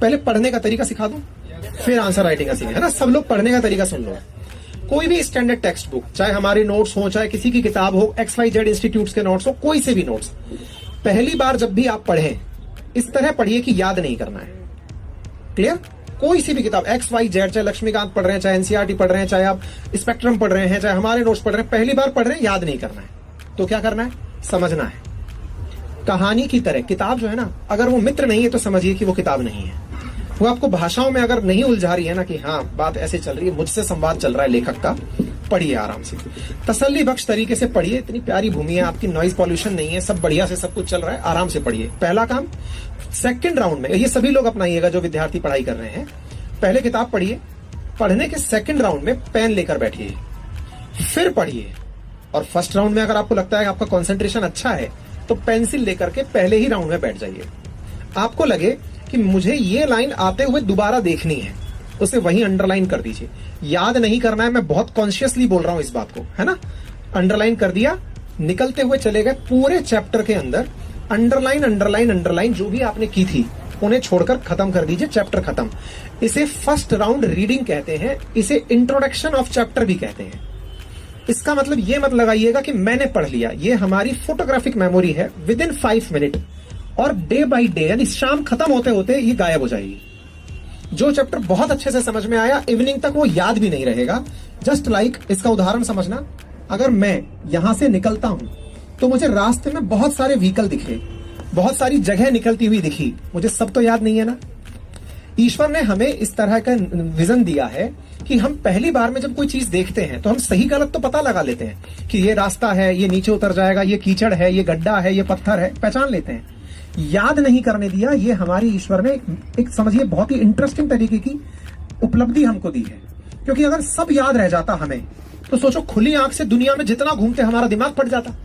पहले पढ़ने का तरीका सिखा दूं, फिर आंसर राइटिंग का सीखें, है ना। सब लोग पढ़ने का तरीका सुन लो। कोई भी स्टैंडर्ड टेक्स्ट बुक, चाहे हमारे नोट्स हो, चाहे किसी की किताब हो, XYZ इंस्टीट्यूट्स के नोट्स हो, कोई से भी नोट्स, पहली बार जब भी आप पढ़ें इस तरह पढ़िए कि याद नहीं करना है। क्लियर? कोई सी भी किताब XYZ, चाहे लक्ष्मीकांत पढ़ रहे हैं, चाहे NCERT पढ़ रहे हैं, चाहे आप स्पेक्ट्रम पढ़ रहे हैं, चाहे हमारे नोट्स पढ़ रहे हैं, पहली बार पढ़ रहे हैं, याद नहीं करना है। तो क्या करना है? समझना है। कहानी की तरह किताब जो है ना, अगर वो मित्र नहीं है तो समझिए कि वो किताब नहीं है। वो आपको भाषाओं में अगर नहीं उलझा रही है ना कि हाँ बात ऐसे चल रही है, मुझसे संवाद चल रहा है लेखक का, पढ़िए आराम से, तसल्ली बख्श तरीके से पढ़िए। इतनी प्यारी भूमि है आपकी, नॉइज पॉल्यूशन नहीं है, सब बढ़िया से सब कुछ चल रहा है, आराम से पढ़िए। पहला काम। सेकंड राउंड में ये सभी लोग अपनाइएगा जो विद्यार्थी पढ़ाई कर रहे हैं। पहले किताब पढ़िए, पढ़ने के सेकंड राउंड में पेन लेकर बैठिए, फिर पढ़िए। और फर्स्ट राउंड में अगर आपको लगता है कि आपका कंसंट्रेशन अच्छा है तो पेंसिल लेकर के पहले ही राउंड में बैठ जाइए। आपको लगे कि मुझे ये लाइन आते हुए दोबारा देखनी है, उसे वहीं अंडरलाइन कर दीजिए। याद नहीं करना है, मैं बहुत कॉन्शियसली बोल रहा हूं इस बात को, है ना। अंडरलाइन कर दिया, निकलते हुए चले गए पूरे चैप्टर के अंदर, अंडरलाइन अंडरलाइन अंडरलाइन जो भी आपने की थी उन्हें छोड़कर खत्म कर दीजिए, चैप्टर खत्म। इसे फर्स्ट राउंड रीडिंग कहते हैं, इसे इंट्रोडक्शन ऑफ चैप्टर भी कहते हैं। इसका मतलब ये मत लगाइएगा कि मैंने पढ़ लिया, ये हमारी फोटोग्राफिक मेमोरी है, विद इन 5 मिनट, और डे बाई डे यानी शाम खत्म होते होते ये गायब हो जाएगी। जो चैप्टर बहुत अच्छे से समझ में आया, इवनिंग तक वो याद भी नहीं रहेगा। जस्ट लाइक इसका उदाहरण समझना, अगर मैं यहां से निकलता हूं तो मुझे रास्ते में बहुत सारे व्हीकल दिखे, बहुत सारी जगह निकलती हुई दिखी, मुझे सब तो याद नहीं है ना। ईश्वर ने हमें इस तरह का विजन दिया है कि हम पहली बार में जब कोई चीज देखते हैं तो हम सही गलत तो पता लगा लेते हैं कि ये रास्ता है, ये नीचे उतर जाएगा, ये कीचड़ है, ये गड्ढा है, ये पत्थर है, पहचान लेते हैं। याद नहीं करने दिया, ये हमारी ईश्वर ने एक समझिए बहुत ही इंटरेस्टिंग तरीके की उपलब्धि हमको दी है। क्योंकि अगर सब याद रह जाता हमें, तो सोचो खुली आंख से दुनिया में जितना घूमते हमारा दिमाग फट जाता।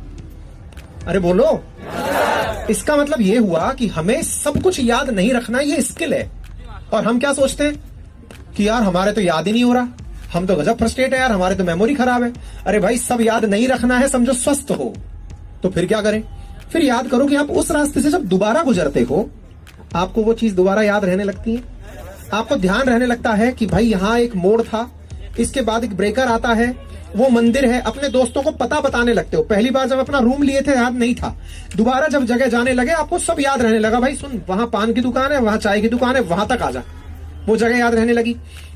अरे बोलो। इसका मतलब ये हुआ कि हमें सब कुछ याद नहीं रखना, ये स्किल है। और हम क्या सोचते हैं कि यार हमारे तो याद ही नहीं हो रहा, हम तो गजब फ्रस्ट्रेट है यार, हमारे तो मेमोरी खराब है। अरे भाई, सब याद नहीं रखना है, समझो स्वस्थ हो। तो फिर क्या करें? फिर याद करो कि आप उस रास्ते से जब दोबारा गुजरते हो, आपको वो चीज दोबारा याद रहने लगती है। आपको ध्यान रहने लगता है कि भाई यहां एक मोड़ था, इसके बाद एक ब्रेकर आता है, वो मंदिर है। अपने दोस्तों को पता बताने लगते हो। पहली बार जब अपना रूम लिए थे याद नहीं था, दोबारा जब जगह जाने लगे आपको सब याद रहने लगा। भाई सुन, वहां पान की दुकान है, वहां चाय की दुकान है, वहां तक आ जा, वो जगह याद रहने लगी।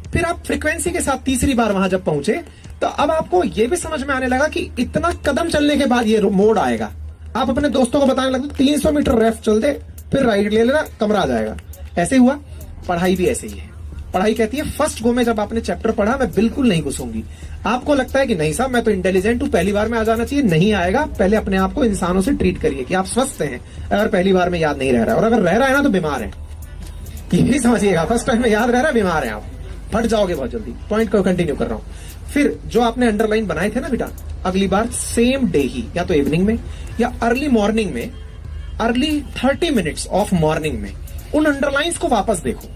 फिर आप फ्रीक्वेंसी के साथ तीसरी बार वहां जब पहुंचे तो अब आपको ये भी समझ में आने लगा कि इतना कदम चलने के बाद ये मोड़ आएगा। आप अपने दोस्तों को बताने लगते 300 मीटर लेफ्ट चल दे, फिर राइट ले लेना, कमरा आ जाएगा। ऐसे हुआ। पढ़ाई भी ऐसे ही है। पढ़ाई कहती है फर्स्ट गो में जब आपने चैप्टर पढ़ा मैं बिल्कुल नहीं घुसूंगी। आपको लगता है कि नहीं साहब मैं तो इंटेलिजेंट हूं, पहली बार में आ जाना चाहिए, नहीं आएगा। पहले अपने आप को इंसानों से ट्रीट करिए कि आप स्वस्थ हैं अगर पहली बार में याद नहीं रह रहा है, और अगर रह रहा है ना तो बीमार है। ये भी समझिएगा, फर्स्ट टाइम में याद रह रहा है, बीमार है, आप फट जाओगे बहुत जल्दी। पॉइंट को कंटिन्यू कर रहा हूं। फिर जो आपने अंडरलाइन बनाए थे ना बेटा, अगली बार सेम डे ही, या तो इवनिंग में या अर्ली मॉर्निंग में, अर्ली 30 मिनट्स ऑफ मॉर्निंग में उन अंडरलाइंस को वापस देखो।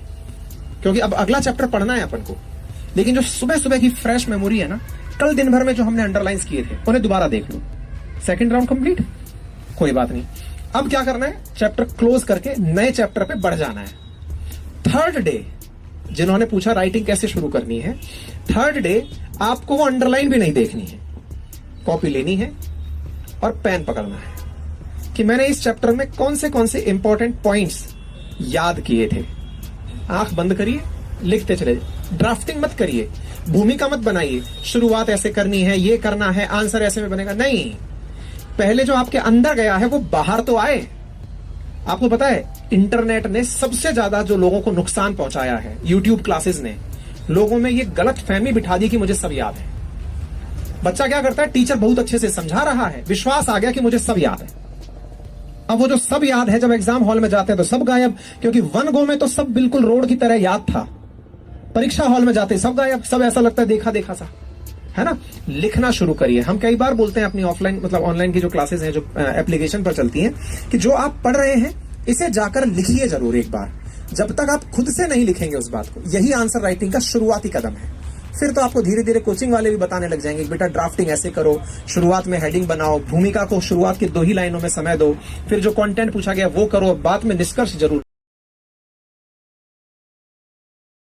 क्योंकि अब अगला चैप्टर पढ़ना है अपन को, लेकिन जो सुबह सुबह की फ्रेश मेमोरी है ना, कल दिन भर में जो हमने अंडरलाइंस किए थे उन्हें दोबारा देख लो। सेकंड राउंड कंप्लीट, कोई बात नहीं। अब क्या करना है? चैप्टर क्लोज करके नए चैप्टर पे बढ़ जाना है। थर्ड डे, जिन्होंने पूछा राइटिंग कैसे शुरू करनी है, थर्ड डे आपको वो अंडरलाइन भी नहीं देखनी है, कॉपी लेनी है और पेन पकड़ना है कि मैंने इस चैप्टर में कौन से इंपॉर्टेंट पॉइंट्स याद किए थे। आंख बंद करिए, लिखते चले। ड्राफ्टिंग मत करिए, भूमिका मत बनाइए, शुरुआत ऐसे करनी है, ये करना है, आंसर ऐसे में बनेगा, नहीं। पहले जो आपके अंदर गया है वो बाहर तो आए। आपको पता है इंटरनेट ने सबसे ज्यादा जो लोगों को नुकसान पहुंचाया है, यूट्यूब क्लासेस ने लोगों में ये गलत फहमी बिठा दी कि मुझे सब याद है। बच्चा क्या करता है, टीचर बहुत अच्छे से समझा रहा है, विश्वास आ गया कि मुझे सब याद है। अब वो जो सब याद है जब एग्जाम हॉल में जाते हैं तो सब गायब, क्योंकि वन गो में तो सब बिल्कुल रोड की तरह याद था। परीक्षा हॉल में जाते सब गायब, सब ऐसा लगता है देखा देखा सा, है ना। लिखना शुरू करिए। हम कई बार बोलते हैं अपनी ऑफलाइन मतलब ऑनलाइन की जो क्लासेस हैं, जो एप्लीकेशन पर चलती हैं, कि जो आप पढ़ रहे हैं इसे जाकर लिखिए जरूर एक बार। जब तक आप खुद से नहीं लिखेंगे उस बात को, यही आंसर राइटिंग का शुरुआती कदम है। फिर तो आपको धीरे धीरे कोचिंग वाले भी बताने लग जाएंगे बेटा ड्राफ्टिंग ऐसे करो, शुरुआत में हेडिंग बनाओ, भूमिका को शुरुआत की 2 ही लाइनों में समय दो, फिर जो कंटेंट पूछा गया वो करो, बाद में निष्कर्ष जरूर